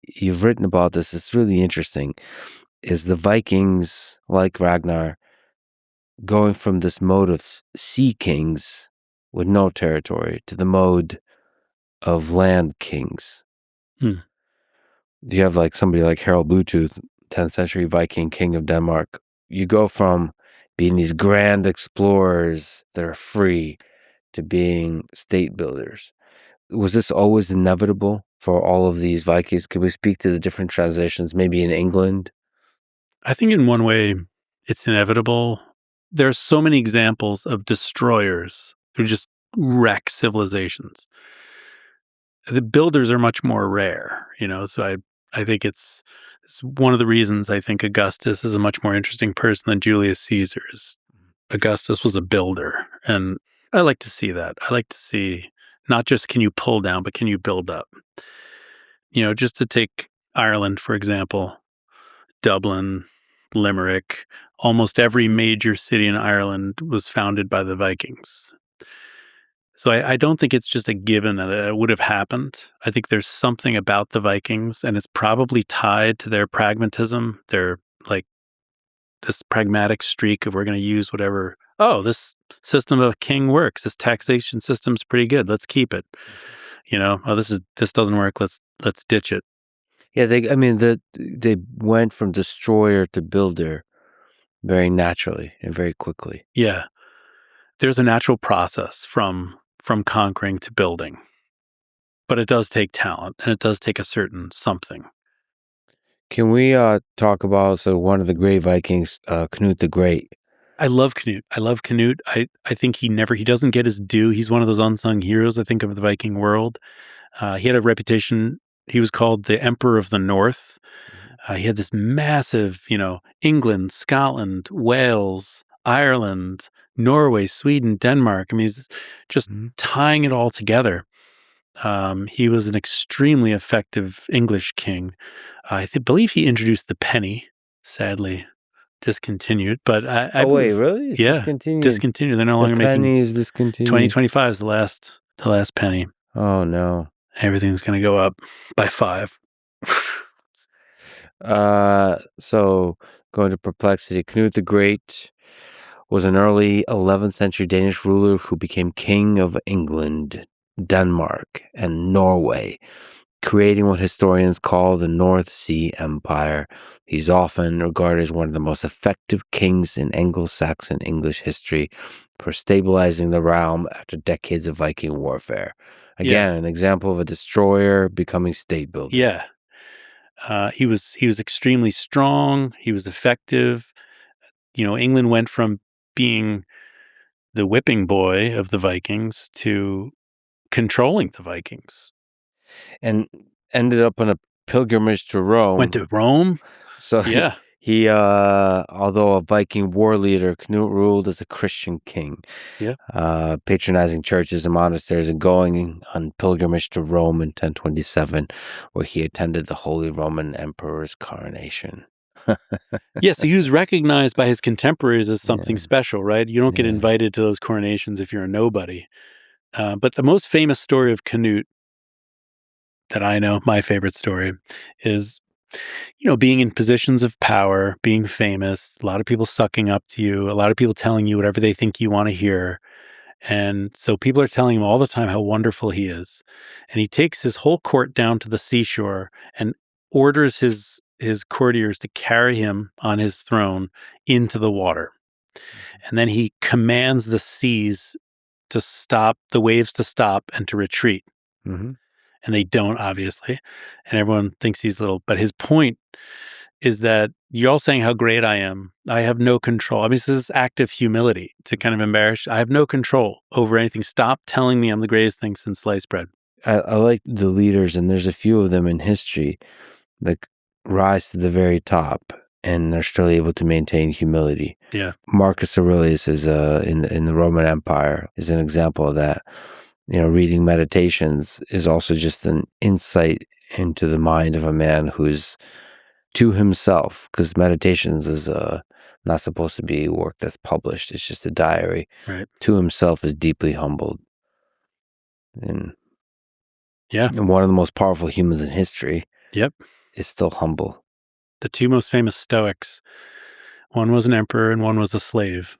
you've written about this, it's really interesting, is the Vikings, like Ragnar, going from this mode of sea kings with no territory to the mode of land kings. Hmm. You have like somebody like Harald Bluetooth, 10th century Viking king of Denmark. You go from being these grand explorers that are free to being state builders. Was this always inevitable for all of these Vikings? Could we speak to the different transitions, maybe in England? I think in one way it's inevitable. There are so many examples of destroyers who just wreck civilizations. The builders are much more rare, so I think it's one of the reasons I think Augustus is a much more interesting person than Julius Caesar is. Augustus was a builder, and I like to see that. I like to see not just can you pull down, but can you build up? Just to take Ireland, for example, Dublin, Limerick, almost every major city in Ireland was founded by the Vikings. So I don't think it's just a given that it would have happened. I think there's something about the Vikings, and it's probably tied to their pragmatism. They're like this pragmatic streak of we're going to use whatever. Oh, this system of king works. This taxation system's pretty good. Let's keep it. Oh, this doesn't work. Let's ditch it. Yeah, they went from destroyer to builder very naturally and very quickly. Yeah, there's a natural process from conquering to building, but it does take talent and it does take a certain something. Can we talk about one of the great Vikings, Canute the Great? I love Canute. I think he doesn't get his due. He's one of those unsung heroes, I think, of the Viking world. He had a reputation. He was called the Emperor of the North. He had this massive, England, Scotland, Wales, Ireland, Norway, Sweden, Denmark. I mean, he's just tying it all together. He was an extremely effective English king. I believe he introduced the penny, sadly discontinued, but I wait, really? It's discontinued. They're no longer making. Penny is discontinued. 2025 is the last penny. Oh no! Everything's going to go up by 5. So going to Perplexity, Canute the Great was an early 11th century Danish ruler who became king of England, Denmark, and Norway, creating what historians call the North Sea Empire. He's often regarded as one of the most effective kings in Anglo-Saxon English history for stabilizing the realm after decades of Viking warfare. Again, an example of a destroyer becoming state builder. Yeah. He was extremely strong. He was effective. England went from being the whipping boy of the Vikings to controlling the Vikings. And ended up on a pilgrimage to Rome. Went to Rome? So yeah. He although a Viking war leader, Canute ruled as a Christian king, patronizing churches and monasteries and going on pilgrimage to Rome in 1027, where he attended the Holy Roman Emperor's coronation. So he was recognized by his contemporaries as something special, right? You don't get invited to those coronations if you're a nobody. But the most famous story of Canute that I know, my favorite story, is being in positions of power, being famous, a lot of people sucking up to you, a lot of people telling you whatever they think you want to hear. And so people are telling him all the time how wonderful he is. And he takes his whole court down to the seashore and orders his courtiers to carry him on his throne into the water. And then he commands the seas to stop, the waves to stop and to retreat. Mm-hmm. And they don't, obviously. And everyone thinks he's little. But his point is that you're all saying how great I am. I have no control. I mean, this is act of humility to kind of embarrass. I have no control over anything. Stop telling me I'm the greatest thing since sliced bread. I like the leaders, and there's a few of them in history that rise to the very top, and they're still able to maintain humility. Yeah. Marcus Aurelius is in the Roman Empire is an example of that. Reading Meditations is also just an insight into the mind of a man who's to himself, because Meditations is not supposed to be work that's published. It's just a diary. Right. To himself is deeply humbled. And one of the most powerful humans in history. Yep. is still humble. The two most famous Stoics, one was an emperor and one was a slave.